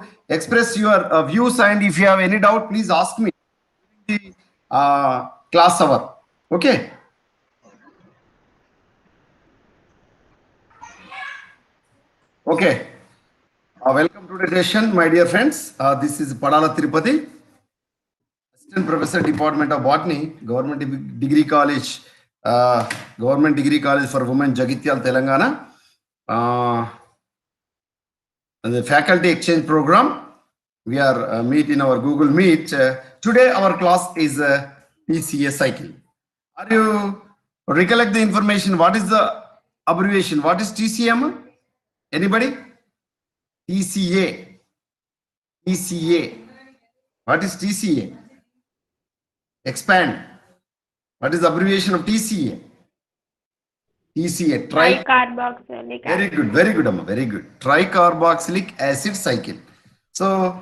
to express your views, and if you have any doubt, please ask me in the class hour. Okay. Okay. Welcome to the session, my dear friends. This is Padala Tirupati, Assistant Professor, Department of Botany, Government Degree College for Women, Jagitial, Telangana. The faculty exchange program. We are meet in our Google Meet. Today our class is TCA cycle. Are you recollect the information? What is the abbreviation? What is TCM? Anybody? TCA. TCA. What is TCA? Expand. What is the abbreviation of TCA? TCA. Tricarboxylic acid. Very good. Very good, Amma. Very good. Tricarboxylic acid cycle. So,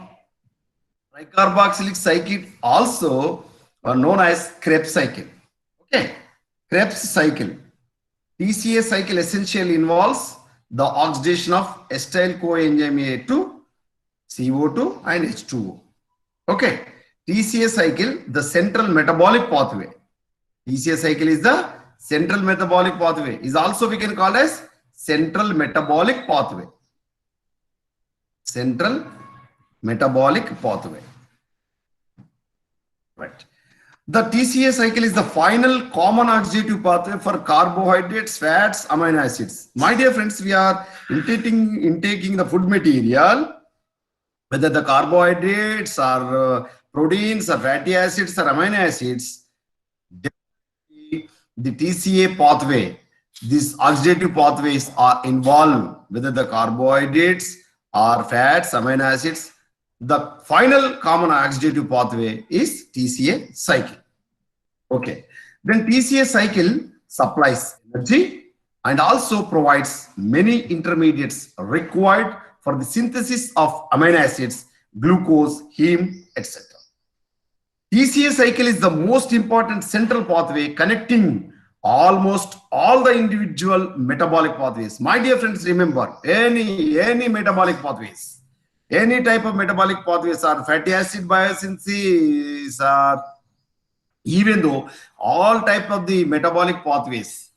tricarboxylic cycle also known as Krebs cycle. Okay. Krebs cycle. TCA cycle essentially involves the oxidation of acetyl coenzyme A to CO2 and H2O. Okay. TCA cycle, the central metabolic pathway. TCA cycle is the central metabolic pathway. Is also we can call as central metabolic pathway. Central metabolic pathway. Right. The TCA cycle is the final common oxidative pathway for carbohydrates, fats, amino acids. My dear friends, we are intaking the food material, whether the carbohydrates or proteins or fatty acids or amino acids, the TCA pathway, these oxidative pathways are involved, whether the carbohydrates or fats, amino acids. The final common oxidative pathway is TCA cycle. Okay. Then TCA cycle supplies energy and also provides many intermediates required for the synthesis of amino acids, glucose, heme, etc. TCA cycle is the most important central pathway connecting almost all the individual metabolic pathways. My dear friends, remember, any metabolic pathways, any type of metabolic pathways are fatty acid biosynthesis, or even though all type of the metabolic pathways,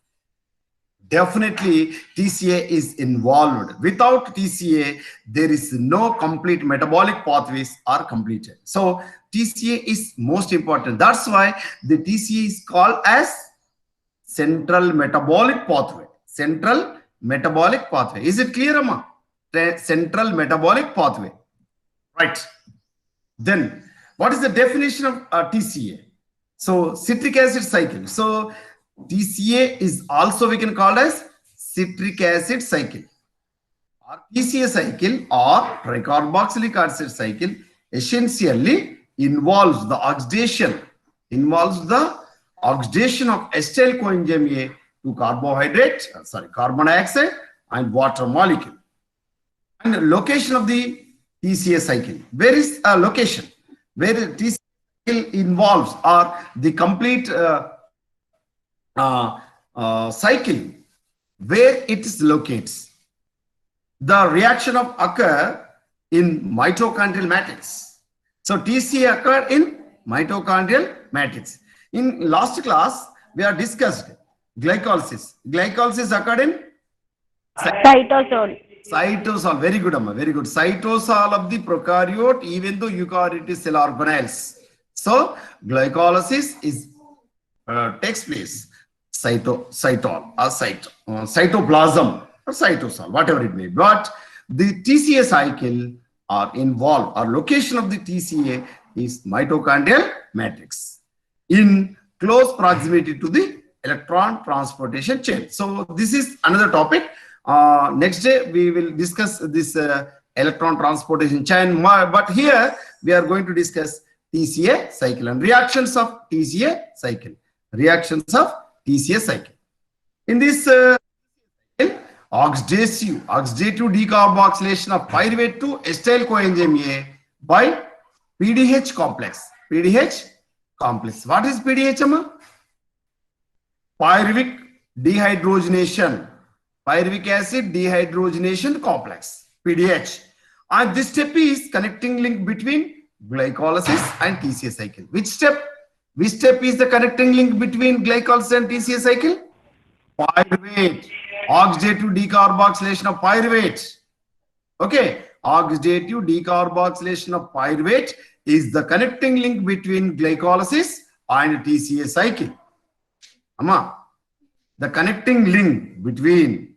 definitely TCA is involved. Without TCA, there is no complete metabolic pathways are completed. So TCA is most important. That's why the TCA is called as central metabolic pathway. Central metabolic pathway. Is it clear, Amma? Central metabolic pathway. Right. Then, what is the definition of TCA? So, citric acid cycle. So, TCA is also we can call as citric acid cycle. Or TCA cycle or tricarboxylic acid cycle essentially involves the oxidation of acetyl coenzyme A to carbon dioxide and water molecule. And location of the TCA cycle. Where is a location? Where the TCA cycle involves or the complete cycle, where it is located. The reaction of occur in mitochondrial matrix. So TCA occurred in mitochondrial matrix. In last class, we have discussed glycolysis. Glycolysis occurred in cytosol. Cytosol. Very good, Amma. Very good. Cytosol of the prokaryote, even though eukaryotic cell organelles. So glycolysis is takes place cytoplasm or cytosol, whatever it may be. But the TCA cycle are involved, or location of the TCA is mitochondrial matrix in close proximity to the electron transportation chain. So this is another topic. Next day we will discuss this electron transportation chain, but here we are going to discuss TCA cycle and reactions of TCA cycle. Reactions of TCA cycle. In this oxidative decarboxylation of pyruvate to acetyl coenzyme A by PDH complex. PDH complex. What is PDH, Amma? Pyruvic dehydrogenation. Pyruvic acid dehydrogenation complex. PDH. And this step is connecting link between glycolysis and TCA cycle. Which step? Which step is the connecting link between glycolysis and TCA cycle? Pyruvate. Oxidative decarboxylation of pyruvate. Okay. Oxidative decarboxylation of pyruvate is the connecting link between glycolysis and TCA cycle. Amma, the connecting link between,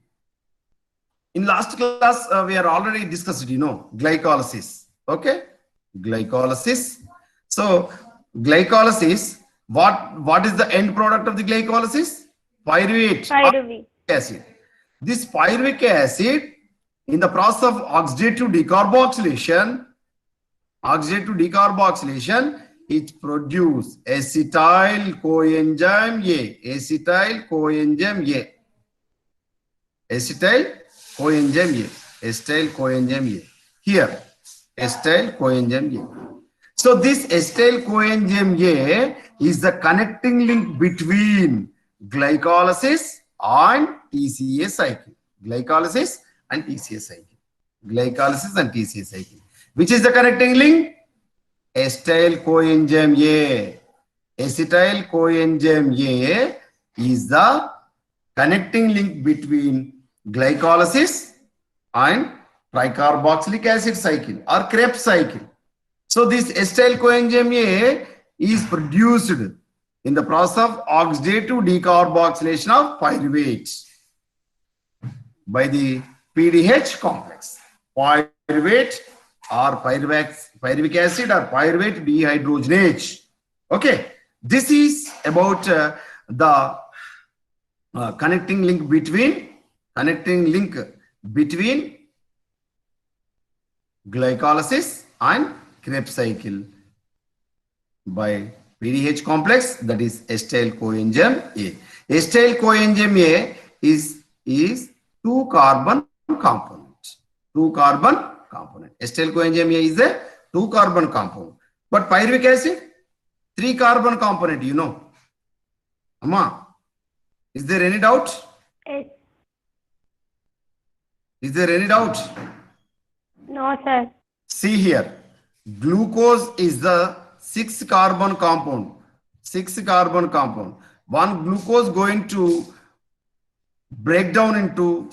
in last class we are already discussed, glycolysis. Okay, glycolysis. So glycolysis, what is the end product of the glycolysis? Pyruvate Pyruvate. acid. This pyruvic acid, in the process of oxidative decarboxylation, it produces acetyl coenzyme A. Acetyl coenzyme A. Acetyl coenzyme A. Acetyl coenzyme A. Here, acetyl coenzyme A. So this acetyl coenzyme A is the connecting link between glycolysis and TCA cycle. Glycolysis and TCA cycle. Glycolysis and TCA cycle. Which is the connecting link? Acetyl coenzyme A. Acetyl coenzyme A is the connecting link between glycolysis and tricarboxylic acid cycle or Krebs cycle. So this acetyl coenzyme A is produced in the process of oxidative decarboxylation of pyruvate by the PDH complex. Pyruvate or pyruvic acid or pyruvate dehydrogenase. Okay, this is about the connecting link between glycolysis and Krebs cycle by PDH complex, that is acetyl coenzyme A. Acetyl coenzyme A is 2 carbon component. 2 carbon component. Acetyl coenzyme A is a 2 carbon component. But pyruvic acid, 3 carbon component, Amma, is there any doubt? Yes. Is there any doubt? No, sir. See here, glucose is the 6 carbon compound. 6 carbon compound. One glucose going to break down into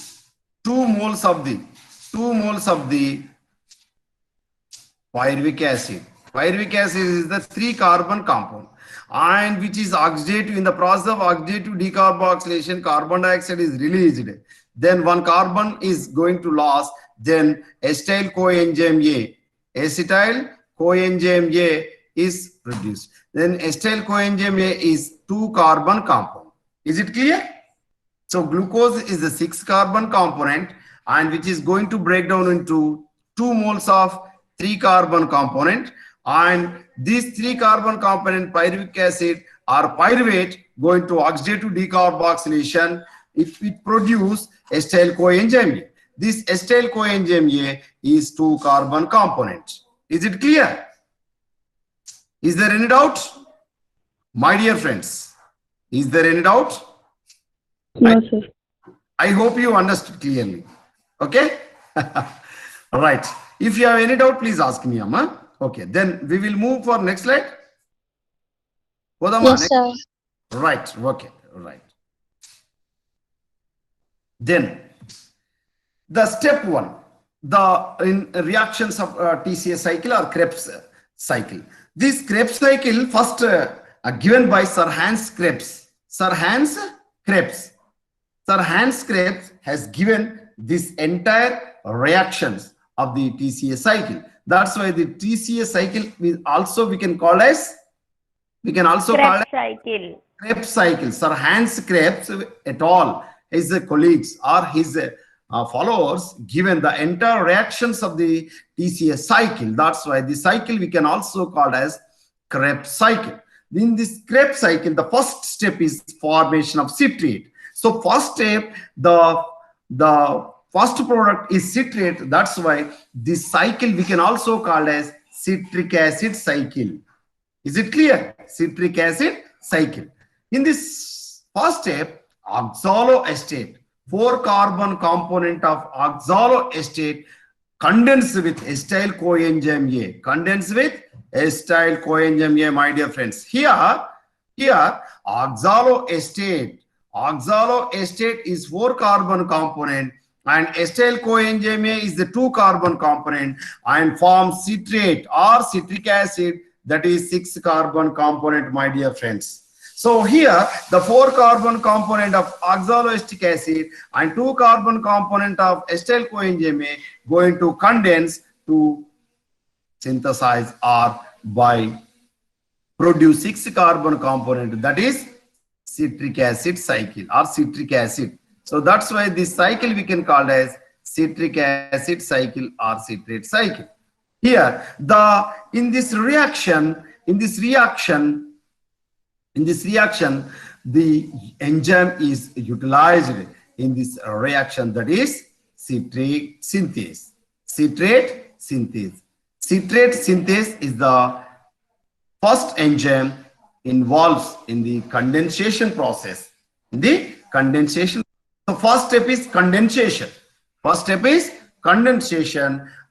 2 moles of the pyruvic acid. Pyruvic acid is the 3 carbon compound, and which is oxidative. In the process of oxidative decarboxylation, carbon dioxide is released. Then 1 carbon is going to loss. Then acetyl coenzyme A. Acetyl coenzyme A is produced. Then acetyl coenzyme A is 2 carbon compound. Is it clear? So glucose is the 6 carbon component, and which is going to break down into 2 moles of 3 carbon component, and this 3 carbon component pyruvic acid or pyruvate going to oxidative decarboxylation, it produce acetyl coenzyme A. This acetyl coenzyme A is 2 carbon component. Is it clear? Is there any doubt? My dear friends, is there any doubt? No, sir. I hope you understood clearly. Okay? All right. If you have any doubt, please ask me, Amma. Okay, then we will move for next slide. Kodama, Yes, sir. Right. Okay. Right. Then the step 1, in reactions of TCA cycle or Krebs cycle. This Krebs cycle first given by Sir Hans Krebs. Sir Hans Krebs has given this entire reactions of the TCA cycle. That's why the TCA cycle we can call as Krebs cycle. Krebs cycle. Sir Hans Krebs et al. His colleagues or his followers given the entire reactions of the TCA cycle. That's why the cycle we can also call as Krebs cycle. In this Krebs cycle, the first step is formation of citrate. So first step, the first product is citrate. That's why this cycle we can also call as citric acid cycle. Is it clear? Citric acid cycle. In this first step, oxaloacetate, 4 carbon component of oxaloacetate condense with acetyl coenzyme A. Condense with acetyl coenzyme A, my dear friends. Here oxaloacetate is 4 carbon component and acetyl coenzyme A is the 2 carbon component and forms citrate or citric acid, that is 6 carbon component, my dear friends. So here the 4 carbon component of oxaloacetic acid and 2 carbon component of acetyl coenzyme A going to condense to synthesize or by produce 6 carbon component, that is citric acid cycle or citric acid. So that's why this cycle we can call as citric acid cycle or citrate cycle. Here in this reaction the enzyme is utilized in this reaction, that is citrate synthase. Citrate synthase is the first enzyme involves in the condensation process. The first step is condensation.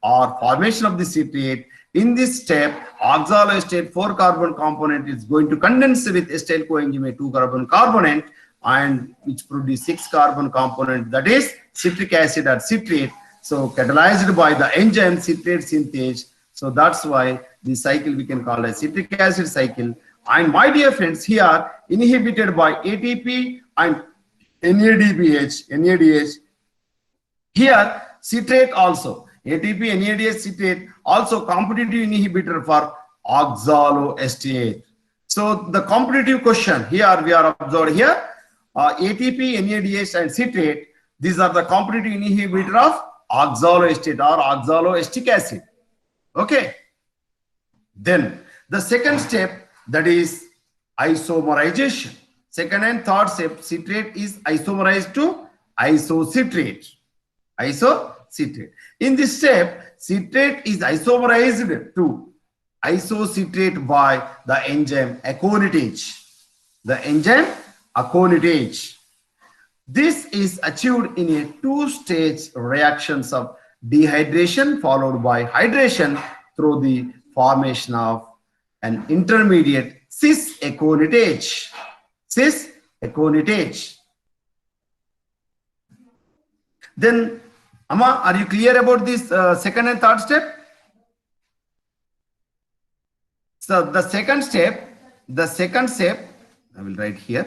Or formation of the citrate. In this step, oxaloacetate 4 carbon component is going to condense with acetyl coenzyme 2 carbon component and which produce 6 carbon component, that is citric acid or citrate. So catalyzed by the enzyme citrate synthase. So that's why this cycle we can call as citric acid cycle. And my dear friends, here inhibited by ATP and NADH. Here citrate also, ATP, NADH, citrate also competitive inhibitor for oxaloacetate. So the competitive question here we are observed here, ATP, NADH and citrate, these are the competitive inhibitor of oxaloacetate or oxaloacetic acid. Okay. Then the second step, that is isomerization. Second and third step, citrate is isomerized to isocitrate. In this step, citrate is isomerized to isocitrate by the enzyme aconitase. This is achieved in a 2-stage reactions of dehydration followed by hydration through the formation of an intermediate cis-aconitase. Then, Amma, are you clear about this second and third step? So the second step, I will write here.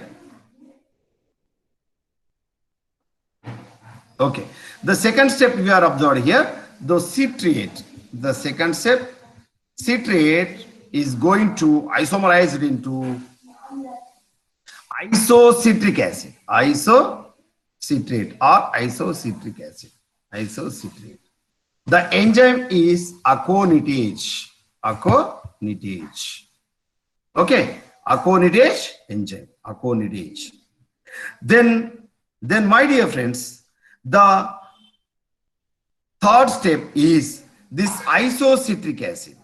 Okay. The second step we are observed here, the citrate. The second step, citrate is going to isomerize it into isocitric acid. Isocitrate or isocitric acid. The enzyme is aconitase. Okay. Aconitase enzyme. Then my dear friends, the third step is this isocitric acid.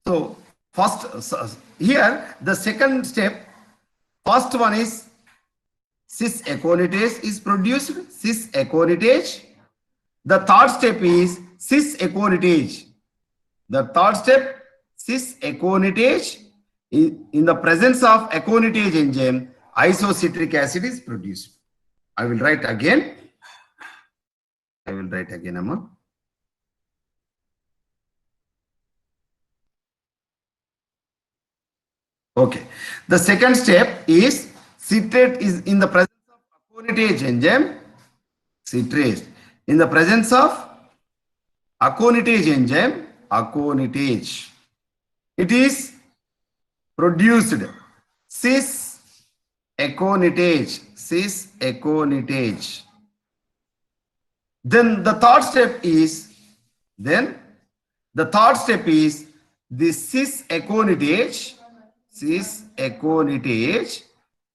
So first here the second step, first one is cis-aconitase is produced, cis-aconitase. The third step is cis-aconitase. In the presence of aconitase enzyme, isocitric acid is produced. I will write again, Amma. Okay. The second step is citrate is in the presence of aconitase enzyme. Citrate in the presence of aconitase enzyme, it is produced cis-aconitase. Then the third step is this cis-aconitase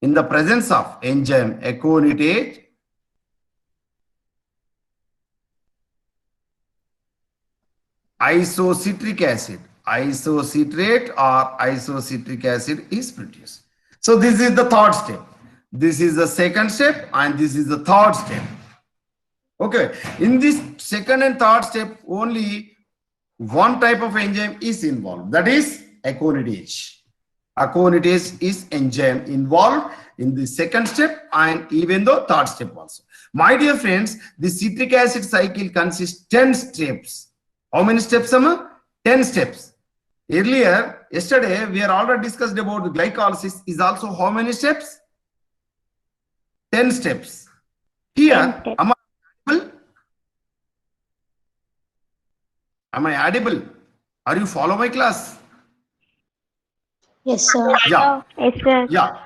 in the presence of enzyme aconitase isocitric acid, isocitrate or isocitric acid is produced. So this is the third step. This is the second step and this is the third step. Okay, in this second and third step, only one type of enzyme is involved, that is aconitase. Aconitase is enzyme involved in the second step and even the third step also. My dear friends, the citric acid cycle consists 10 steps. How many steps, Amma? 10 steps. Earlier, yesterday, we are already discussed about the glycolysis is also how many steps? 10 steps. Here, 10 steps. am I audible? Am I audible? Are you follow my class? Yes, sir. Yeah. Yes, sir. Yeah,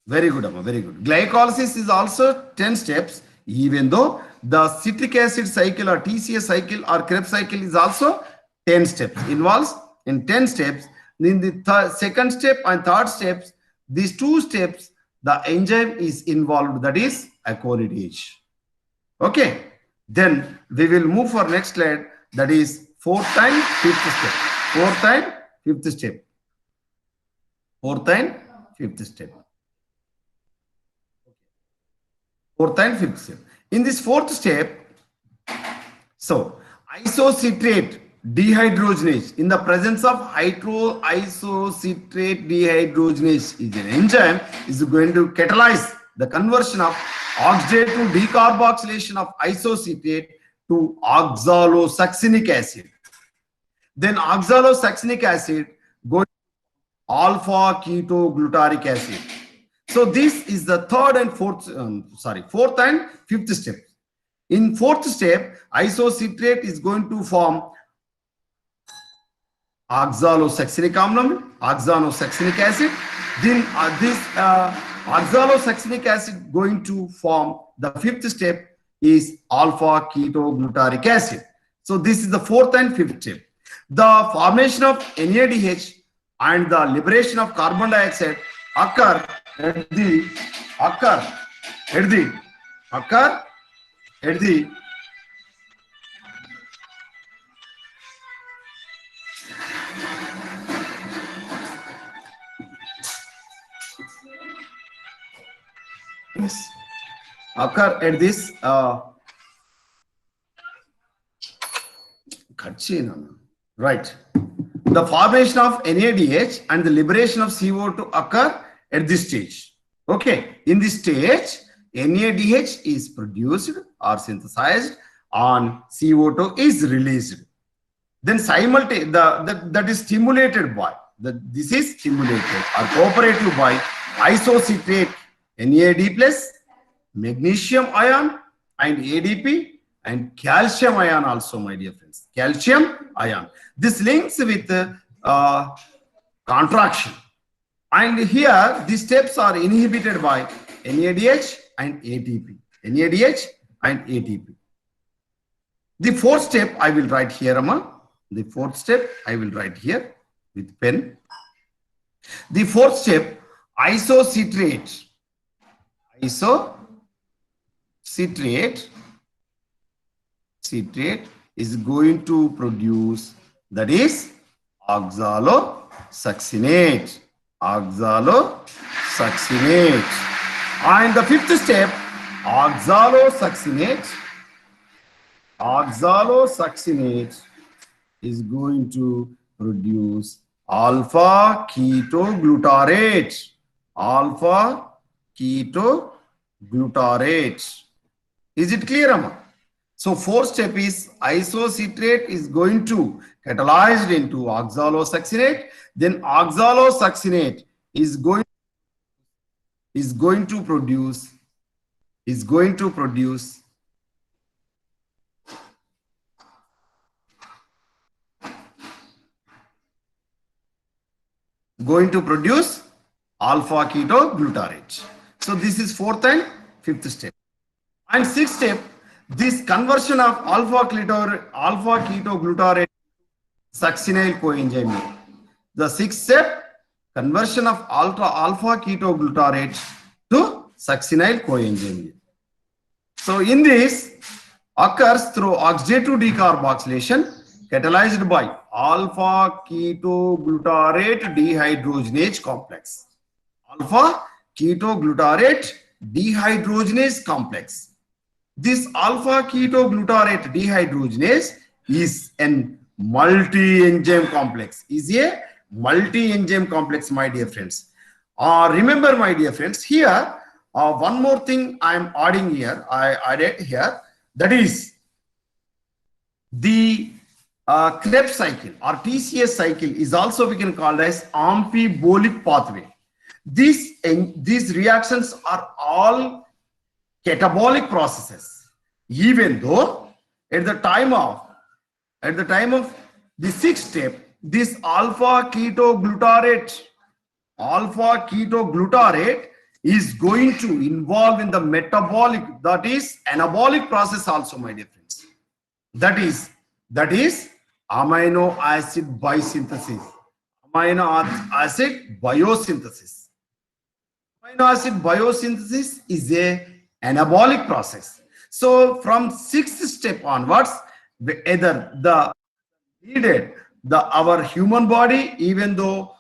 very good, Amma, very good. Glycolysis is also 10 steps, even though the citric acid cycle or TCA cycle or Krebs cycle is also 10 steps, involves in 10 steps. In the second step and third steps, these two steps, the enzyme is involved, that is aconitase. Okay, then we will move for next slide, that is fourth and fifth step. Fourth and fifth step. Fourth and fifth step. Fourth and fifth step. In this fourth step, so isocitrate dehydrogenase, in the presence of isocitrate dehydrogenase is an enzyme, is going to catalyze the conversion of oxidative decarboxylation of isocitrate to oxalosuccinic acid. Then oxalosuccinic acid goes alpha ketoglutaric acid. So this is the third and fourth and fifth step. In fourth step, isocitrate is going to form oxalosuccinic amlam, oxalosuccinic acid. Then this oxalosuccinic acid going to form the fifth step is alpha ketoglutaric acid. So this is the fourth and fifth step. The formation of NADH and the liberation of carbon dioxide occur at the this right. The formation of NADH and the liberation of CO2 occur at this stage. Okay, in this stage, NADH is produced or synthesized and CO2 is released. Then simultaneously, that is stimulated by, this is stimulated or cooperative by isocitrate NAD plus, magnesium ion and ADP and calcium ion also, my dear friends, calcium ion. This links with contraction. And here, these steps are inhibited by NADH and ATP. NADH and ATP. The fourth step I will write here, Amma. The fourth step I will write here with pen. The fourth step, isocitrate. Citrate is going to produce, that is oxalosuccinate. And the fifth step, oxalosuccinate is going to produce alpha ketoglutarate. Is it clear, Amma? So fourth step is isocitrate is going to catalyzed into oxalosuccinate. Then oxalosuccinate is going to produce alpha ketoglutarate. So this is fourth and fifth step. And sixth step, this conversion of alpha ketoglutarate succinyl coenzyme. The sixth step, conversion of alpha ketoglutarate to succinyl coenzyme. So in this occurs through oxidative decarboxylation catalyzed by alpha ketoglutarate dehydrogenase complex. Alpha ketoglutarate dehydrogenase complex. This alpha ketoglutarate dehydrogenase is an multi-enzyme complex. Is a multi-enzyme complex, my dear friends. Remember, my dear friends, here one more thing I am adding here. I added here, that is the Krebs cycle or TCS cycle is also we can call as amphibolic pathway. These reactions are all catabolic processes, even though at the time of the sixth step, this alpha ketoglutarate is going to involve in the metabolic, that is anabolic process also, my dear friends. That is amino acid biosynthesis. Amino acid biosynthesis. Amino acid biosynthesis is a anabolic process. So from sixth step onwards, our human body, even though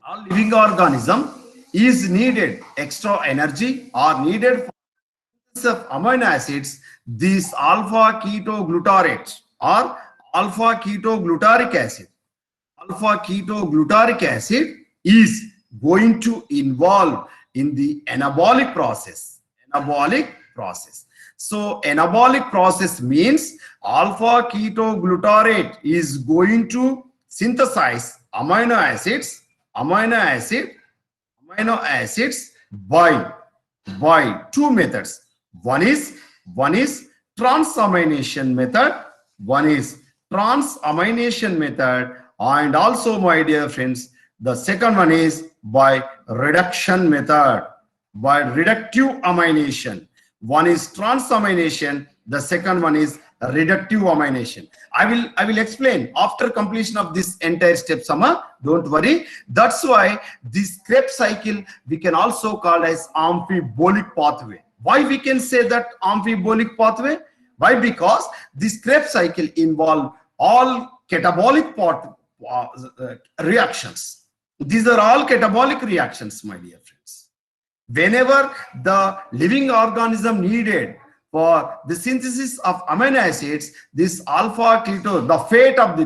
all living organism is needed extra energy or needed for of amino acids, this alpha ketoglutarate or alpha ketogluteric acid is going to involve in the anabolic process. So anabolic process means alpha ketoglutarate is going to synthesize amino acids by two methods. One is transamination method, and also, my dear friends, the second one is by reduction method, by reductive amination. One is transamination, the second one is reductive amination. I will explain after completion of this entire step, Sama. Don't worry. That's why this Krebs cycle we can also call as amphibolic pathway. Why we can say that amphibolic pathway? Why? Because this Krebs cycle involve all catabolic reactions. These are all catabolic reactions, my dear friends. Whenever the living organism needed for the synthesis of amino acids, this alpha keto, the fate of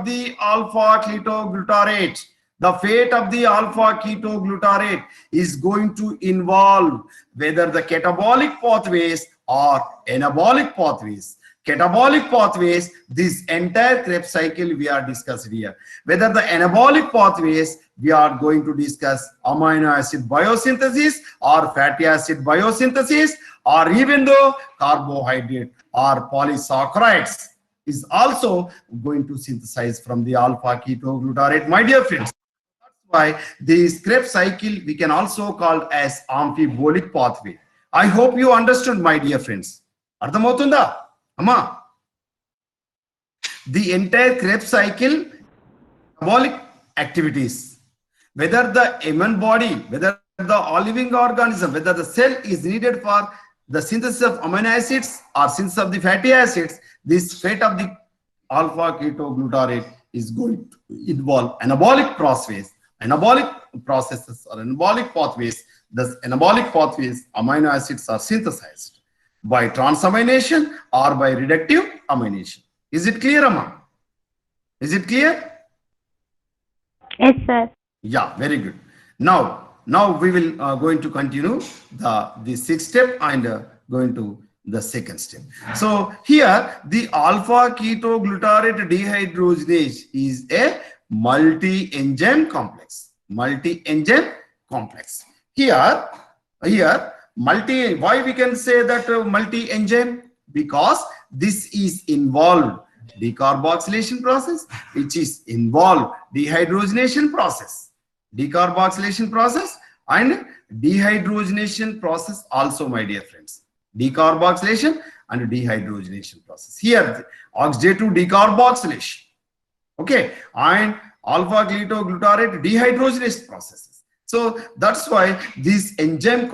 the alpha ketoglutarate, the fate of the alpha ketoglutarate is going to involve whether the catabolic pathways or anabolic pathways. Catabolic pathways, this entire Krebs cycle we are discussing here. Whether the anabolic pathways, we are going to discuss amino acid biosynthesis or fatty acid biosynthesis, or even though carbohydrate or polysaccharides is also going to synthesize from the alpha ketoglutarate, my dear friends. That's why this Krebs cycle we can also call as amphibolic pathway. I hope you understood, my dear friends. Ardhamavutunda? Amma, the entire Krebs cycle, metabolic activities, whether the human body, whether the all living organism, whether the cell is needed for the synthesis of amino acids or synthesis of the fatty acids, this fate of the alpha ketoglutarate is going to involve anabolic processes or anabolic pathways. Thus, anabolic pathways, amino acids are synthesized by transamination or by reductive amination. Is it clear, Amma? Is it clear? Yes, sir. Yeah, very good. Now we will going to continue the sixth step and going to the second step. So here the alpha ketoglutarate dehydrogenase is a multi-enzyme complex. Here why we can say that multi-enzyme? Because this is involved decarboxylation process, which is involved dehydrogenation process and dehydrogenation process also, my dear friends. Decarboxylation and dehydrogenation process. Here oxidative decarboxylation, okay, and alpha ketoglutarate dehydrogenase processes. So that's why this enzyme,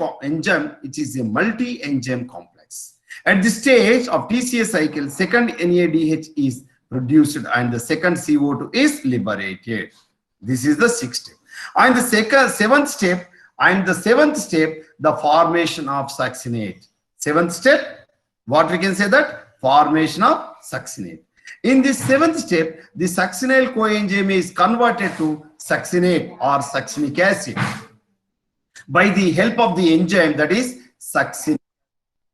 which is a multi-enzyme complex. At the stage of TCA cycle, second NADH is produced and the second CO2 is liberated. This is the sixth step. And the seventh step, And the seventh step, the formation of succinate. Seventh step, what we can say that? Formation of succinate. In this seventh step, the succinyl coenzyme is converted to succinate or succinic acid by the help of the enzyme that is succinate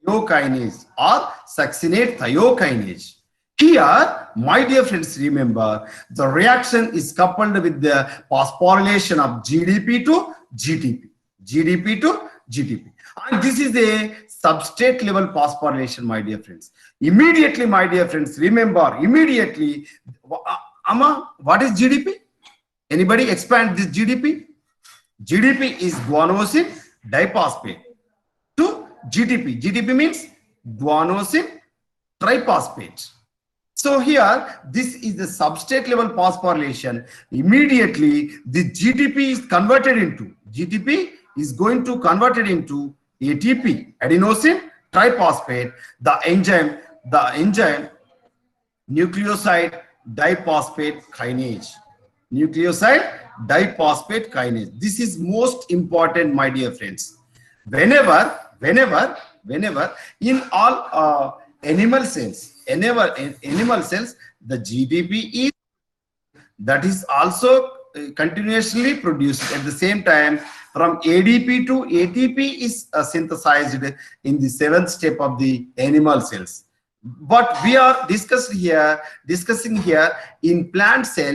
thiokinase or succinate thiokinase. Here, my dear friends, remember the reaction is coupled with the phosphorylation of GDP to GTP. GDP to GTP. And this is a substrate level phosphorylation, my dear friends. Immediately, my dear friends, remember immediately, what is GDP? Anybody expand this GDP? GDP is guanosine diphosphate to GTP. GTP means guanosine triphosphate. So here, this is the substrate level phosphorylation. Immediately, the GTP is converted into, GTP is going to convert it into ATP, adenosine triphosphate, the enzyme nucleoside diphosphate kinase. Nucleoside diphosphate kinase. This is most important, my dear friends. Whenever in all animal cells, the GDP is that is also continuously produced at the same time. From ADP to ATP is synthesized in the seventh step of the animal cells. But we are discussing here in plant cell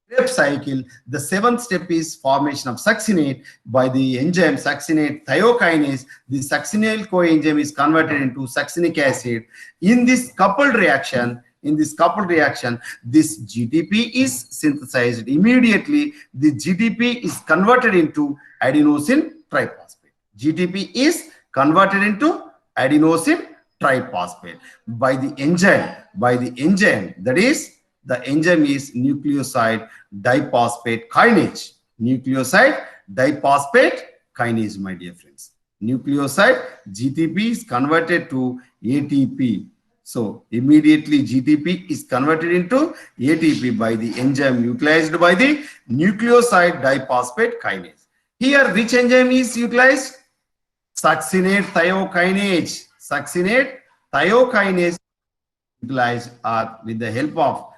Krebs cycle, the seventh step is formation of succinate by the enzyme succinate thiokinase. The succinyl coenzyme is converted into succinic acid. In this coupled reaction, this GTP is synthesized. Immediately, the GTP is converted into adenosine triphosphate. GTP is converted into adenosine triphosphate by the enzyme. That is, the enzyme is nucleoside diphosphate kinase. Nucleoside diphosphate kinase, my dear friends. Nucleoside GTP is converted to ATP. So immediately GTP is converted into ATP by the enzyme utilized by the nucleoside diphosphate kinase. Here, which enzyme is utilized? Succinate thiokinase. Succinate thiokinase utilized with the help of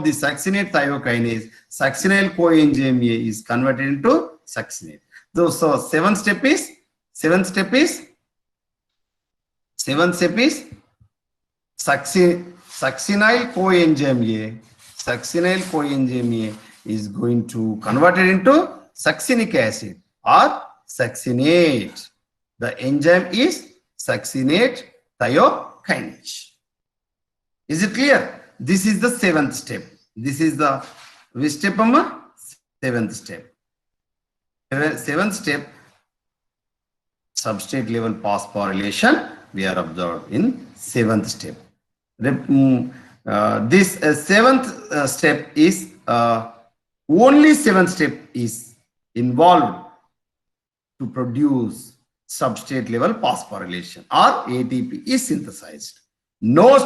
the succinate thiokinase, succinyl coenzyme A is converted into succinate. So seventh step is succinyl coenzyme A is going to convert it into succinic acid or succinate. The enzyme is succinate thiokinase. Is it clear? This is the seventh step. This is the which step, Amma? Seventh step. Seventh step, substrate level phosphorylation we are observed in seventh step. This seventh step is only seventh step is involved to produce substrate level phosphorylation or ATP is synthesized. No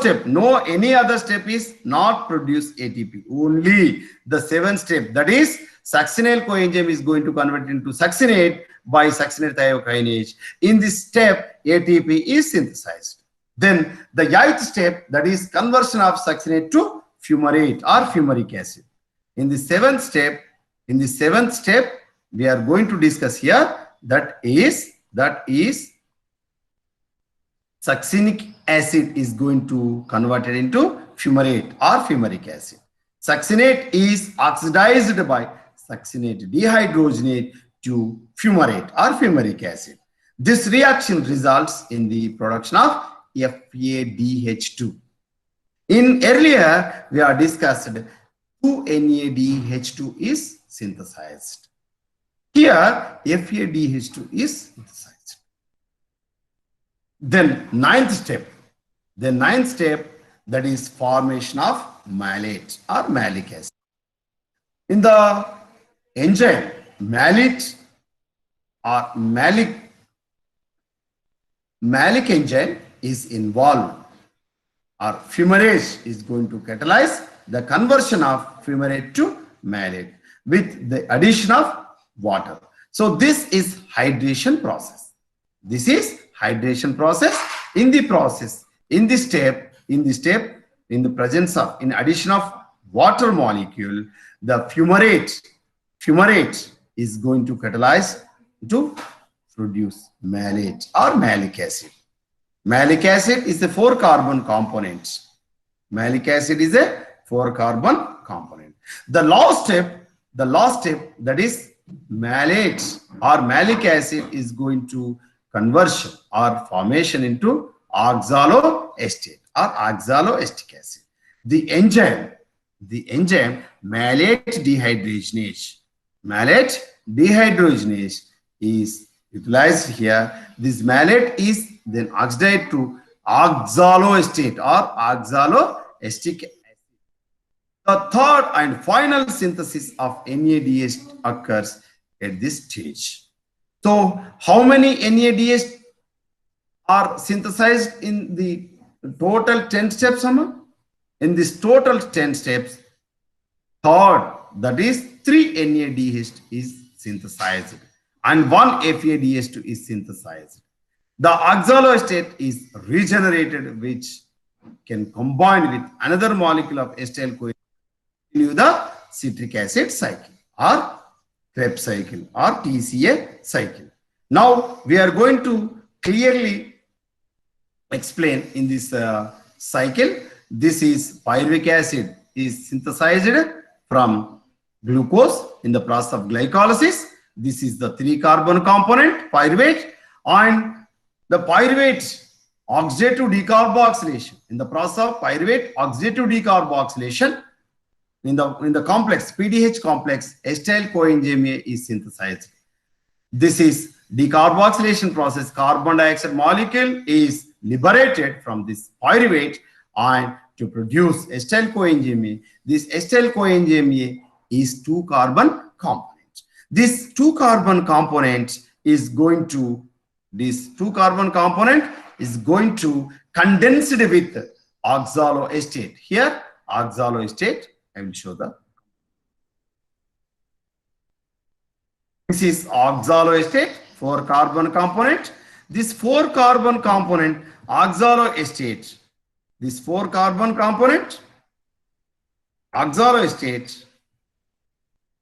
any other step is not produce ATP. Only the seventh step, that is succinyl coenzyme is going to convert into succinate by succinate thiokinase. In this step, ATP is synthesized. Then the eighth step, that is conversion of succinate to fumarate or fumaric acid. In the seventh step, we are going to discuss here that is succinic acid is going to convert it into fumarate or fumaric acid. Succinate is oxidized by succinate dehydrogenate to fumarate or fumaric acid. This reaction results in the production of FADH2. In earlier, we are discussed 2-NADH2 is synthesized. Here, FADH2 is synthesized. Then ninth step, that is formation of malate or malic acid. In the enzyme, malate or malic enzyme is involved, or fumarase is going to catalyze the conversion of fumarate to malate with the addition of water. So this is hydration process. This is hydration process. In the process, in the step, in the presence of, in addition of water molecule, the fumarate is going to catalyze to produce malate or malic acid. Malic acid is a 4-carbon component. Malic acid is a 4-carbon component. The last step that is malate or malic acid is going to conversion or formation into oxaloacetate or oxaloacetic acid. The enzyme malate dehydrogenase is utilized here. This malate is then oxidized to oxaloacetate or oxaloacetic acid. The third and final synthesis of NADH occurs at this stage. So how many NADH are synthesized in the total 10 steps, Amma? In this total 10 steps, third, that is 3 NADH is synthesized and 1 FADH2 is synthesized. The oxaloacetate is regenerated, which can combine with another molecule of acetyl-CoA to the citric acid cycle or Krebs cycle or TCA cycle. Now we are going to clearly explain in this cycle. This is pyruvic acid is synthesized from glucose in the process of glycolysis. This is the 3-carbon component pyruvate, and the pyruvate oxidative decarboxylation. In the process of pyruvate oxidative decarboxylation, in the complex PDH complex, acetyl coenzyme A is synthesized. This is decarboxylation process. Carbon dioxide molecule is liberated from this pyruvate and to produce acetyl coenzyme A. This acetyl coenzyme A is 2-carbon component. This 2-carbon component is going to condense it with oxaloacetate. Here oxaloacetate, I will show the. This is oxaloacetate, 4-carbon component. This 4-carbon component oxaloacetate, this 4-carbon component oxaloacetate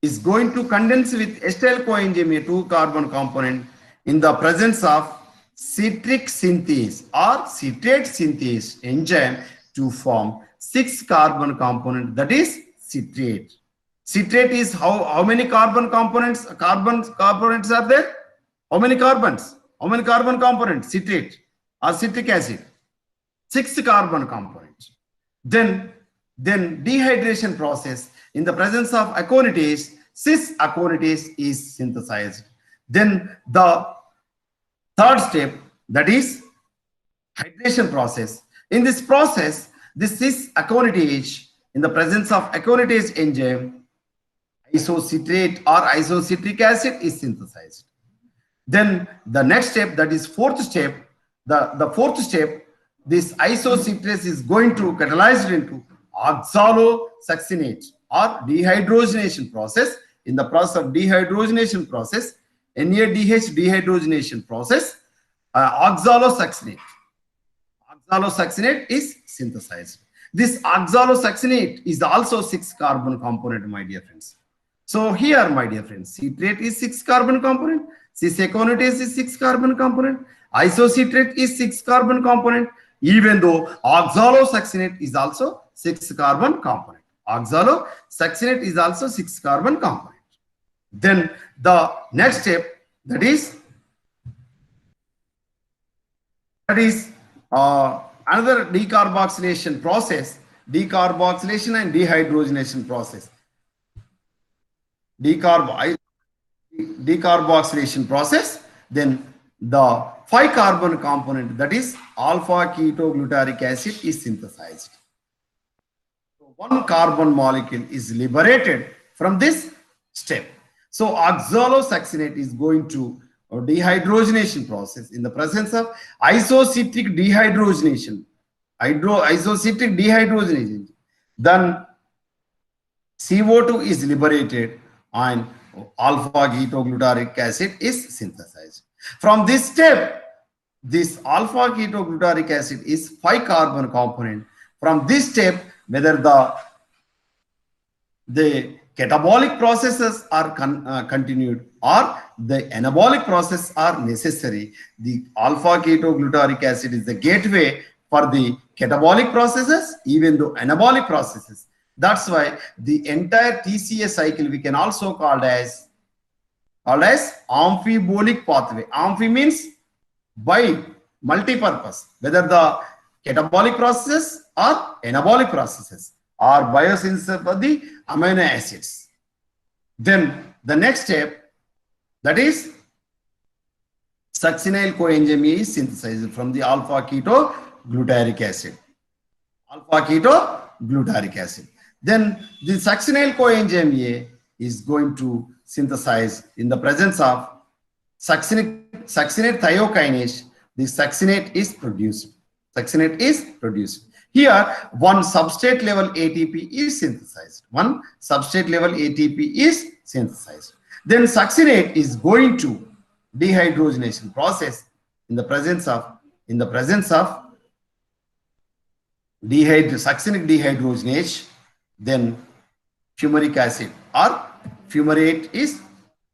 is going to condense with acetyl coenzyme A, 2-carbon component, in the presence of citric synthase or citrate synthase enzyme to form 6-carbon component, that is citrate. Citrate is how many carbon components? Components are there? How many carbons? How many carbon components? Citrate or citric acid? 6-carbon components. Then dehydration process in the presence of aconitase, cis-aconitase is synthesized. Then the third step, that is hydration process. In this process, this cis-aconitase, in the presence of aconitase enzyme, isocitrate or isocitric acid is synthesized. Then the next step, that is fourth step, the fourth step, this isocitrase is going to catalyze into oxalosuccinate or dehydrogenation process. In the process of dehydrogenation process, NADH dehydrogenation process, oxalosuccinate is synthesized. This oxalosuccinate is also 6-carbon component, my dear friends. So here, my dear friends, citrate is 6-carbon component, cis-aconitase is 6-carbon component, isocitrate is 6-carbon component, even though oxalosuccinate is also 6-carbon component. Oxalosuccinate is also 6-carbon component. Then the next step, that is another decarboxylation process, decarboxylation and dehydrogenation process. Decarboxylation process, then the 5-carbon component, that is alpha ketoglutaric acid, is synthesized. So 1 carbon molecule is liberated from this step. So oxalosuccinate is going to dehydrogenation process in the presence of isocitric dehydrogenation. Isocitric dehydrogenation. Then CO2 is liberated and alpha ketoglutaric acid is synthesized. From this step, this alpha ketoglutaric acid is 5 carbon component. From this step, whether the catabolic processes are continued or the anabolic process are necessary, the alpha ketoglutaric acid is the gateway for the catabolic processes, even though anabolic processes. That's why the entire TCA cycle we can also called as amphibolic pathway. Amphi means by, multi-purpose, whether the catabolic processes or anabolic processes or biosynthesis of the amino acids. Then the next step, that is succinyl coenzyme A is synthesized from the alpha ketoglutaric acid. Alpha ketoglutaric acid. Then the succinyl coenzyme A is going to synthesize in the presence of succinate thiokinase. The succinate is produced. Succinate is produced. Here, one substrate level ATP is synthesized. One substrate level ATP is synthesized. Then succinate is going to dehydrogenation process in the presence of succinic dehydrogenase. Then fumaric acid or fumarate is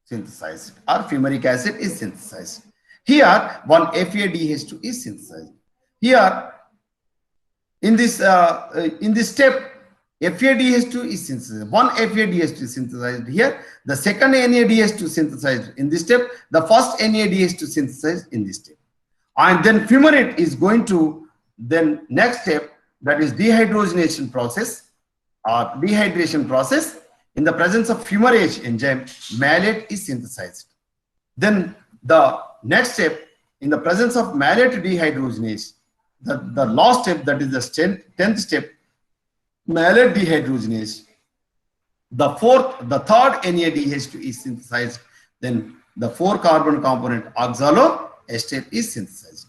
synthesized, or fumaric acid is synthesized. Here, one FADH2 is synthesized. Here, in this step, FADH2 is synthesized. One FADH2 is synthesized here. The second NADH2 synthesized in this step. The first NADH2 synthesized in this step. And then fumarate is going to then next step, that is dehydrogenation process or dehydration process. In the presence of fumarase enzyme, malate is synthesized. Then the next step, in the presence of malate dehydrogenase, the last step, that is the 10th step, malate dehydrogenase. The third NADH2 is synthesized. Then the 4 carbon component oxaloacetate is synthesized.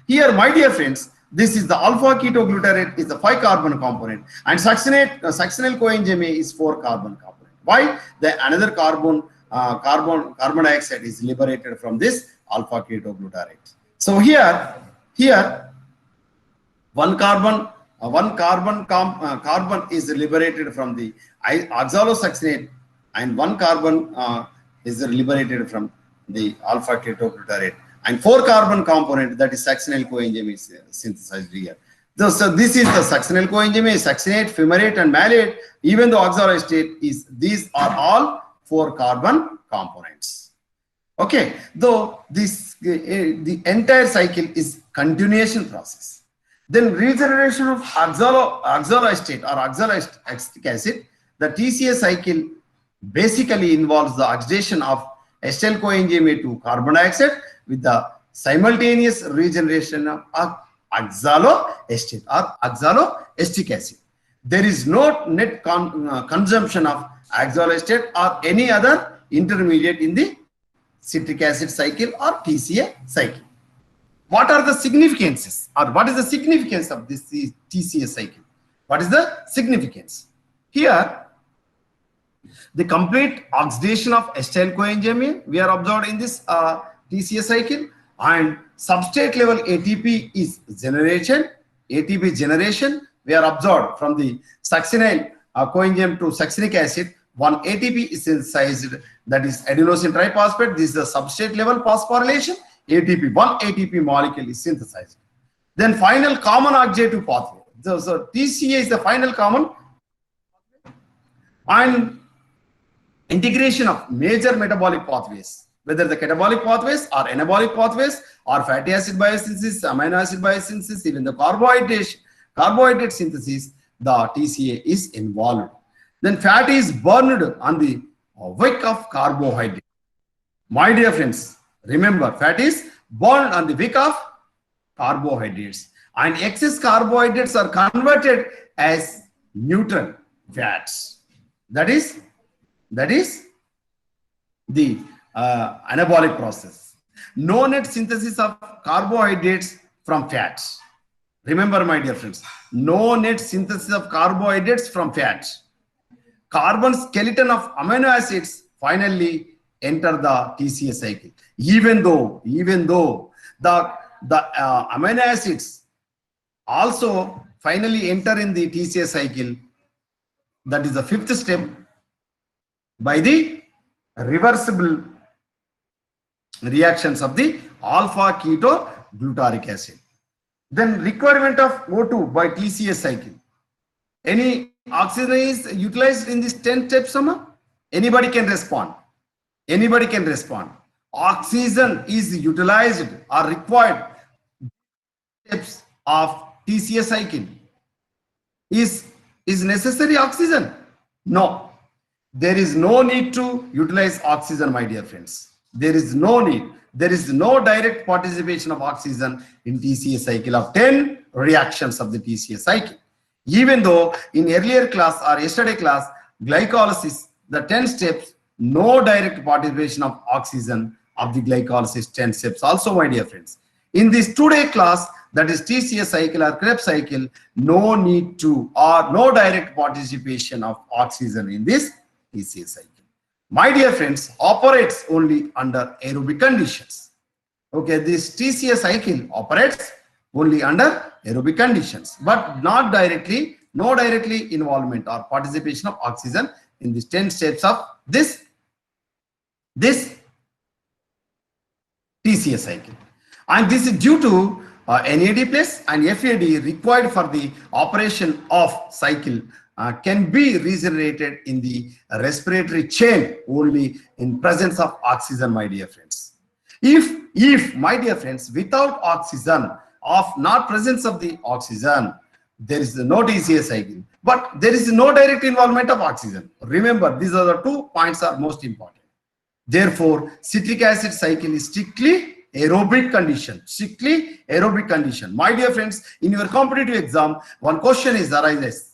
Here, my dear friends, this is the alpha ketoglutarate is the 5 carbon component, and succinyl coenzyme A is 4 carbon component. Why? The another carbon dioxide is liberated from this alpha ketoglutarate. So here one carbon is liberated from the oxalosuccinate, and 1 carbon is liberated from the alpha ketoglutarate, and 4 carbon component, that is succinyl coenzyme, is synthesized here. So this is the succinyl coenzyme, succinate, fumarate, and malate. Even though oxaloacetate is, these are all 4 carbon components. Okay, though this the entire cycle is continuation process. Then regeneration of oxaloacetate or oxaloacetic acid, the TCA cycle basically involves the oxidation of acetyl coenzyme A to carbon dioxide with the simultaneous regeneration of oxaloacetate or oxaloacetic acid. There is no net consumption of oxaloacetate or any other intermediate in the citric acid cycle or TCA cycle. What are the significances, or what is the significance of this TCA cycle? What is the significance? Here, the complete oxidation of acetyl coenzyme we are observed in this TCA cycle, and substrate level ATP is generation. ATP generation we are observed from the succinyl coenzyme to succinic acid. One ATP is synthesized, that is adenosine triphosphate. This is the substrate level phosphorylation. ATP, one ATP molecule is synthesized. Then final common oxidative pathway. So TCA is the final common, and integration of major metabolic pathways, whether the catabolic pathways or anabolic pathways or fatty acid biosynthesis, amino acid biosynthesis, even the carbohydrate synthesis, the TCA is involved. Then fat is burned on the wick of carbohydrate. My dear friends, remember, fat is burned on the wick of carbohydrates, and excess carbohydrates are converted as neutral fats. That is the anabolic process. No net synthesis of carbohydrates from fats. Remember, my dear friends, no net synthesis of carbohydrates from fats. Carbon skeleton of amino acids finally enter the TCA cycle. Even though the amino acids also finally enter in the TCA cycle, that is the fifth step, by the reversible reactions of the alpha ketoglutaric acid. Then requirement of O2 by TCA cycle. Any oxygen is utilized in these 10 steps, Sama? Anybody can respond. Anybody can respond. Oxygen is utilized or required steps of TCA cycle. Is necessary oxygen? No. There is no need to utilize oxygen, my dear friends. There is no need. There is no direct participation of oxygen in TCA cycle of 10 reactions of the TCA cycle. Even though in earlier class or yesterday class, glycolysis, the 10 steps, no direct participation of oxygen of the glycolysis 10 steps also, my dear friends. In this today class, that is TCA cycle or Krebs cycle, no need to or no direct participation of oxygen in this TCA cycle. My dear friends, operates only under aerobic conditions. Okay, this TCA cycle operates only under aerobic conditions, but not directly, no directly involvement or participation of oxygen in these 10 steps of this TCA cycle. And this is due to NAD plus and FAD required for the operation of cycle can be regenerated in the respiratory chain only in presence of oxygen, my dear friends. If my dear friends, without oxygen, of not presence of the oxygen, there is no TCA cycle, but there is no direct involvement of oxygen. Remember, these are the 2 points are most important. Therefore, citric acid cycle is strictly aerobic condition. Strictly aerobic condition. My dear friends, in your competitive exam, one question is arises.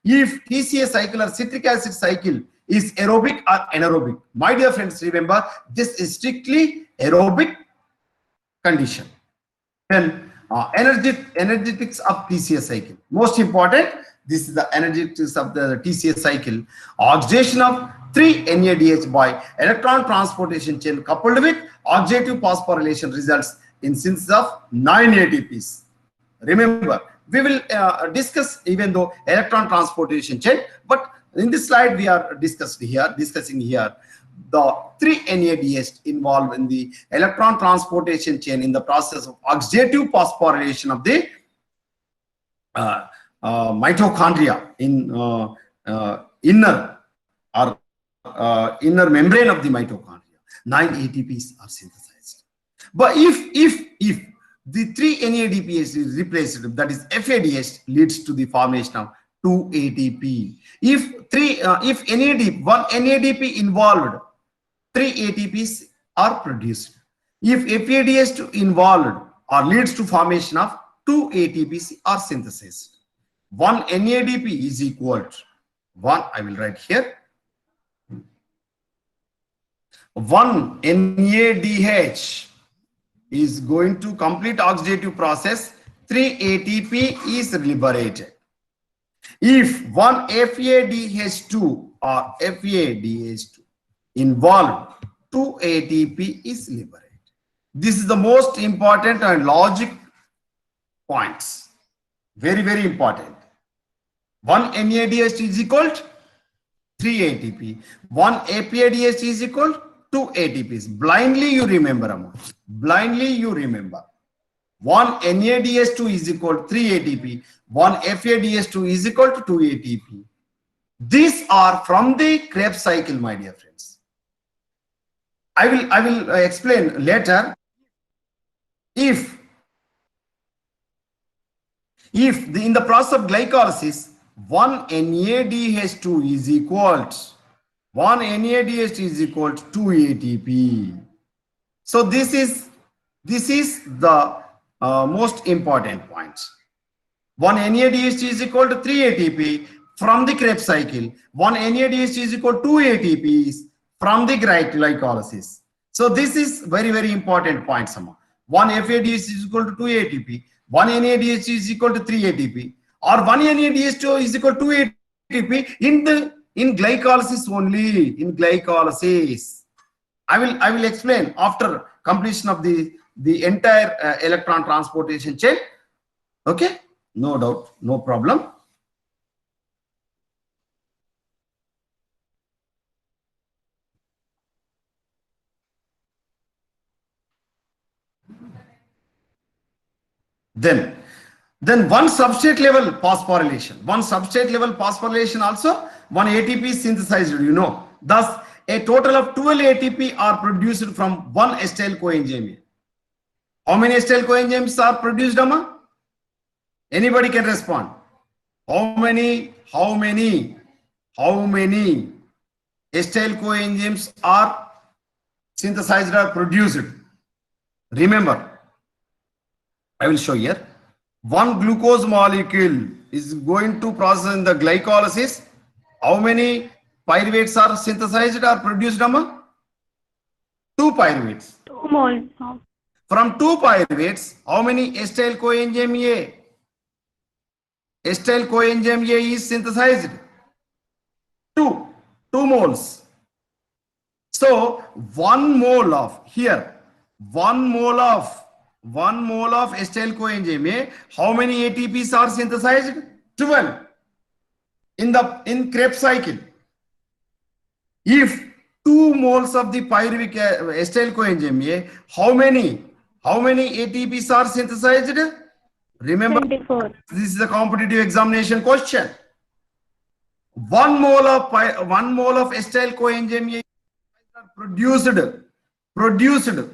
If TCA cycle or citric acid cycle is aerobic or anaerobic, my dear friends, remember this is strictly aerobic condition. Then energetics of TCA cycle. Most important, this is the energetics of the TCA cycle. Oxidation of 3-NADH by electron transportation chain coupled with oxidative phosphorylation results in synthesis of 9 ATPs. Remember, we will discuss even though electron transportation chain, but in this slide we are discussing here the 3-NADH involved in the electron transportation chain in the process of oxidative phosphorylation of the mitochondria in inner membrane of the mitochondria. 9 ATPs are synthesized. But if the 3-NADPH is replaced, that is FADH, leads to the formation of 2 ATP. If one NADP involved, 3 ATPs are produced. If FADH involved or leads to formation of 2 ATPs are synthesized. 1 NADP is equal to 1, I will write here, 1 NADH is going to complete oxidative process, 3 ATP is liberated. If 1 FADH2 or FADH2 involved, 2 ATP is liberated. This is the most important and logic points. Very, very important. 1 NADH is equal to 3 ATP. 1 FADH is equal to 2 ATPs. Blindly you remember, Amma. Blindly you remember. 1 NADH2 is equal to 3 ATP. 1 FADH2 is equal to 2 ATP. These are from the Krebs cycle, my dear friends. I will explain later. If in the process of glycolysis, 1 NADH2 is equal to 1 NADH is equal to 2 ATP. So this is the most important point. 1 NADH is equal to 3 ATP from the Krebs cycle. 1 NADH is equal to 2 ATPs from the glycolysis. So this is very, very important point. 1 FADH is equal to 2 ATP. 1 NADH is equal to 3 ATP. Or 1 NADH2 is equal to 2 ATP in glycolysis only, in glycolysis. I will explain after completion of the entire electron transportation chain. Okay, no doubt, no problem. Then one substrate level phosphorylation also one ATP is synthesized, you know. Thus, a total of 12 ATP are produced from one acetyl coenzyme. How many acetyl coenzymes are produced, Amma? Anybody can respond. How many acetyl coenzymes are synthesized or produced? Remember, I will show here. One glucose molecule is going to process in the glycolysis. How many pyruvates are synthesized or produced, Amma? 2 pyruvates. 2 moles. From 2 pyruvates, how many acetyl coenzyme A? Acetyl coenzyme A is synthesized. 2 moles. So 1 mole of here, 1 mole of acetyl coenzyme A, how many ATPs are synthesized? 12 in Krebs cycle. If 2 moles of the pyruvic acetyl coenzyme A, how many ATPs are synthesized? Remember, 24. this is a competitive examination question. 1 mole of acetyl coenzyme A produced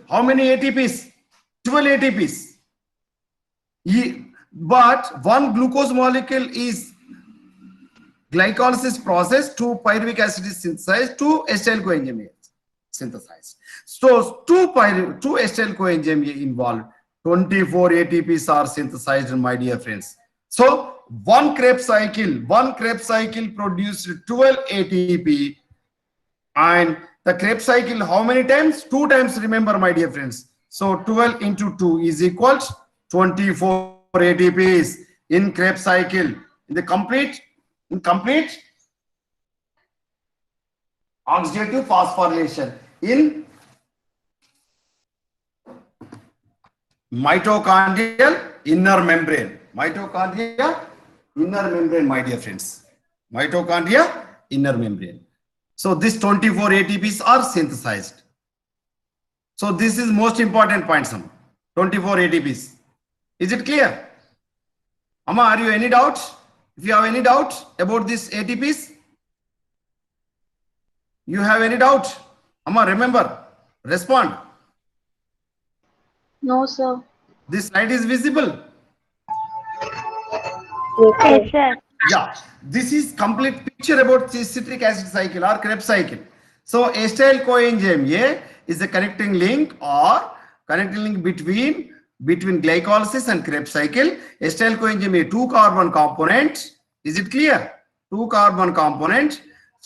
how many ATPs? 12 ATPs. But one glucose molecule is glycolysis process, 2 pyruvic acid is synthesized, 2 acetyl coenzyme A synthesized. So 2 acetyl coenzyme A involved, 24 ATPs are synthesized, my dear friends. So one Krebs cycle produced 12 ATP, and the Krebs cycle how many times? 2 times, remember, my dear friends. So 12 into 2 is equal to 24 ATPs in Krebs cycle. In the complete oxidative phosphorylation in mitochondrial inner membrane. My dear friends. Mitochondria inner membrane. So this 24 ATPs are synthesized. So this is most important point, some 24 ATPs. Is it clear? Amma, are you any doubts? If you have any doubt about this ATPs, you have any doubt? Amma, remember, respond. No, sir. This slide is visible. Yes, sir. Yeah, this is complete picture about the citric acid cycle or Krebs cycle. So acetyl coenzyme A is a connecting link between glycolysis and Krebs cycle. Acetyl coenzyme A 2 carbon component. Is it clear? 2 carbon component.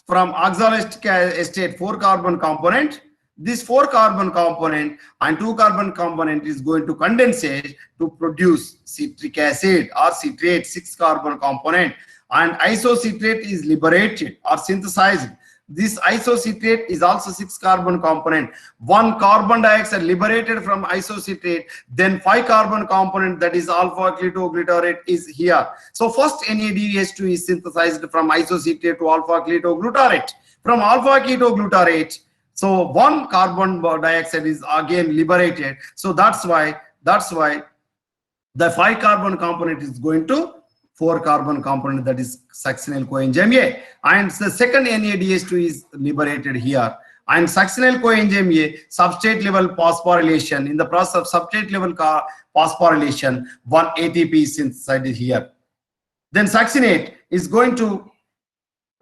From oxaloacetic estate 4 carbon component. This 4 carbon component and 2 carbon component is going to condensate to produce citric acid or citrate 6 carbon component, and isocitrate is liberated or synthesized. This isocitrate is also 6 carbon component. 1 carbon dioxide liberated from isocitrate, then 5 carbon component, that is alpha ketoglutarate, is here. So first NADH2 is synthesized from isocitrate to alpha ketoglutarate. From alpha ketoglutarate, so 1 carbon dioxide is again liberated. So that's why the 5 carbon component is going to 4 carbon component, that is succinyl coenzyme A, and the second NADH2 is liberated here, and succinyl coenzyme A substrate level phosphorylation. In the process of substrate level phosphorylation, 1 ATP is synthesized here. Then succinate is going to,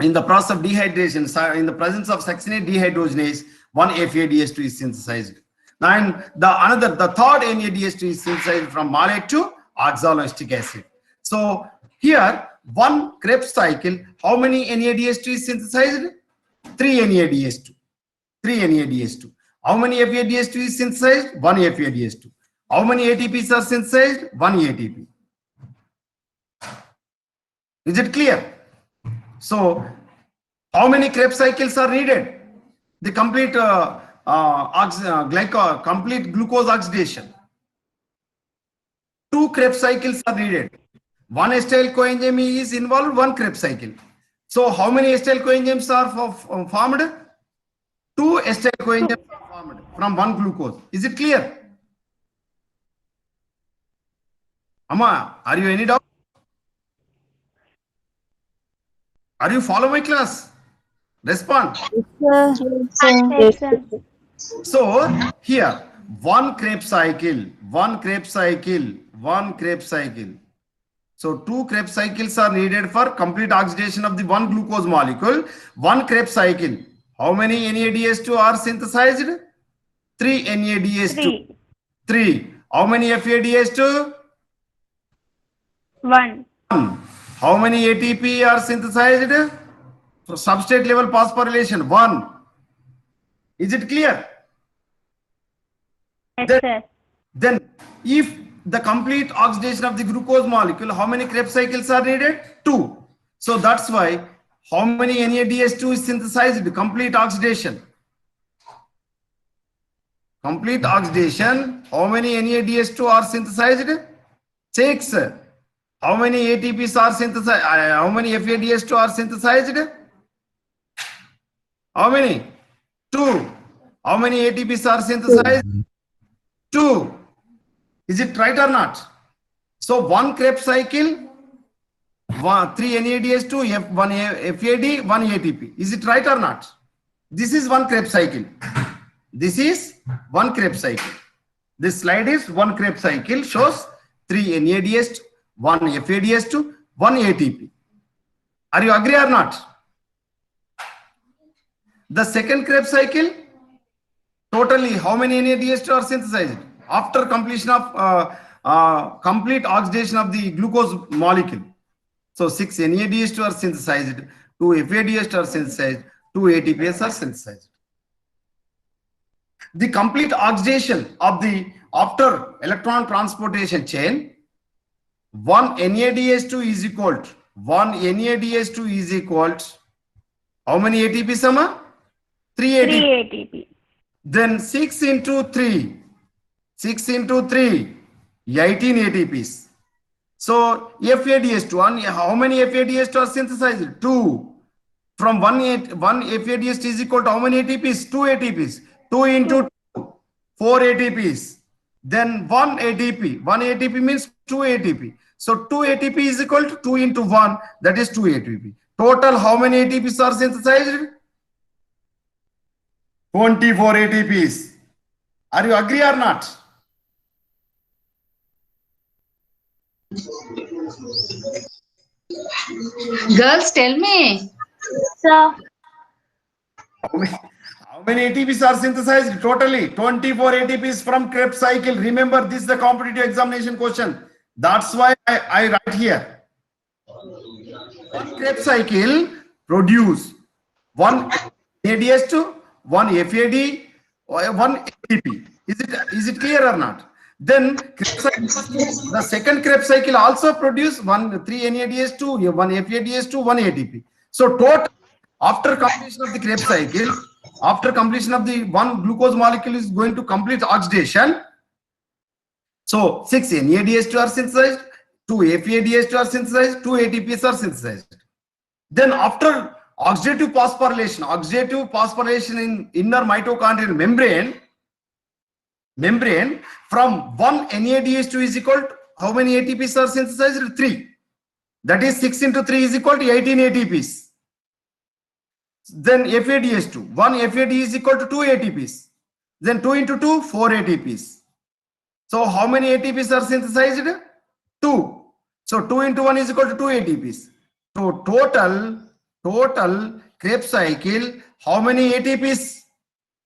in the process of dehydration, in the presence of succinate dehydrogenase, 1 FADH2 is synthesized. And the third NADH2 is synthesized from malate to oxaloacetic acid. So here, 1 Krebs cycle, how many NADH2 is synthesized? 3 NADH2. How many FADH2 is synthesized? 1 FADH2. How many ATPs are synthesized? 1 ATP. Is it clear? So How many Krebs cycles are needed? The complete complete glucose oxidation. 2 Krebs cycles are needed. One acetyl coenzyme is involved, 1 Krebs cycle. So how many acetyl coenzymes are formed? 2 acetyl coenzymes are formed from 1 glucose. Is it clear? Amma, are you any doubt? Are you follow my class? Respond. Yes, sir. So here, 1 Krebs cycle, 1 Krebs cycle, 1 Krebs cycle. So 2 Krebs cycles are needed for complete oxidation of the 1 glucose molecule. 1 Krebs cycle. How many NADH2 are synthesized? 3 NADH2. 3. How many FADH2? 1. 1. How many ATP are synthesized? So substrate level phosphorylation 1. Is it clear? Yes, Then, sir. then if the complete oxidation of the glucose molecule, how many Krebs cycles are needed? 2. So that's why how many NADH2 is synthesized? Complete oxidation. Complete oxidation. How many NADH2 are synthesized? 6. How many ATPs are synthesized? How many FADH2 are synthesized? How many? 2. How many ATPs are synthesized? 2. Is it right or not? So 1 Krebs cycle, 3 NADH2, 1 FAD, 1 ATP. Is it right or not? This is 1 Krebs cycle. This is 1 Krebs cycle. This slide is 1 Krebs cycle, shows 3 NADH2, 1 FADH2, 1 ATP. Are you agree or not? The second Krebs cycle, totally how many NADH2 are synthesized? After completion of complete oxidation of the glucose molecule. So 6 NADH2 are synthesized, 2 FADH2 are synthesized, 2 ATPs are synthesized. The complete oxidation of the after electron transportation chain, 1 NADH2 is equal to 1 NADH2 is equal to how many ATP, Sama? 3 ATP. 3 ATP. Then 6 into 3, 6 into 3, 18 ATPs. So FADH2, how many FADH2 are synthesized? 2. From 1 FADH2 is equal to how many ATPs? 2 ATPs. 2 into 2, 4 ATPs. Then 1 ATP. 1 ATP means 2 ATP. So 2 ATP is equal to 2 into 1, that is 2 ATP. Total how many ATPs are synthesized? 24 ATPs. Are you agree or not? Girls, tell me. Sir. How many ATPs are synthesized? Totally 24 ATPs from Krebs cycle. Remember, this is the competitive examination question. That's why I write here. One Krebs cycle produce 1 ADH2, 1 FAD, 1 ATP. Is it clear or not? Then the second Krebs cycle also produce 3 NADH2, 1 FADH2, 1 ATP. So total after completion of the Krebs cycle, after completion of the 1 glucose molecule is going to complete oxidation. So 6 NADH2 are synthesized, 2 FADH2 are synthesized, 2 ATPs are synthesized. Then after oxidative phosphorylation in inner mitochondrial membrane from 1 NADH2 is equal to how many ATPs are synthesized? 3. That is 6 into 3 is equal to 18 ATPs. Then FADH2, 1 FAD is equal to 2 ATPs. Then 2 into 2, 4 ATPs. So how many ATPs are synthesized? 2. So 2 into 1 is equal to 2 ATPs. So total Krebs cycle, how many ATPs?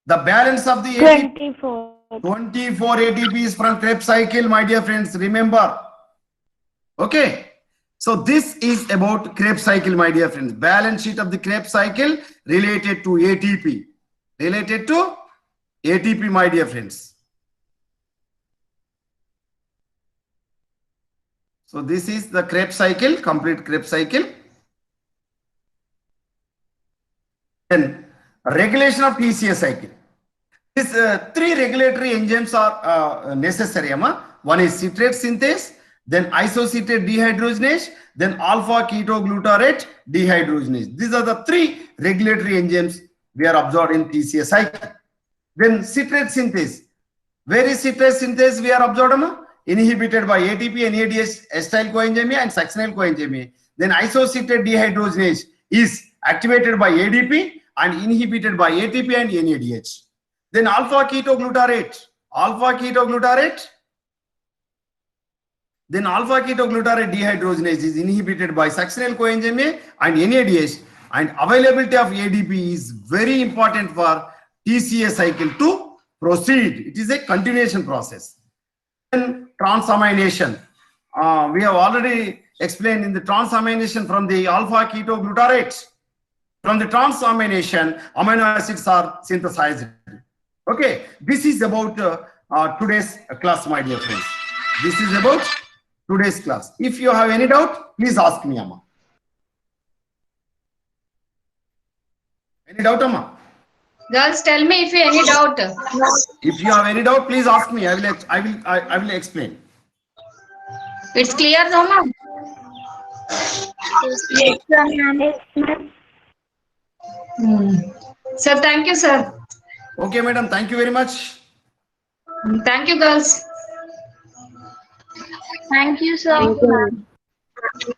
The balance of the ATP, 24. 24 ATPs from Krebs cycle, my dear friends, remember. Okay. So this is about Krebs cycle, my dear friends. Balance sheet of the Krebs cycle related to ATP. Related to ATP, my dear friends. So this is the Krebs cycle, complete Krebs cycle. regulation of TCA cycle. These three regulatory enzymes are necessary. One is citrate synthase, then isocitrate dehydrogenase, then alpha ketoglutarate dehydrogenase. These are the three regulatory enzymes we are observed in TCA cycle. Then citrate synthase. Where is citrate synthase we are observed? Inhibited by ATP, NADH, acetyl coenzyme A and succinyl coenzyme A. Then isocitrate dehydrogenase is activated by ADP and inhibited by ATP and NADH. Then alpha ketoglutarate dehydrogenase is inhibited by succinyl coenzyme A and NADH, and availability of ADP is very important for TCA cycle to proceed. It is a continuation process. Then transamination. We have already explained in the transamination from the alpha ketoglutarate. From the transamination, amino acids are synthesized. Okay, this is about today's class, my dear friends. This is about today's class. If you have any doubt, please ask me, Amma. Any doubt, Amma? Girls, tell me if you any doubt. If you have any doubt, please ask me. I will explain. It's clear, Roma? Yes, sir, ma'am. Sir, thank you, sir. Okay, madam. Thank you very much. Thank you, girls. Thank you, sir. Thank you.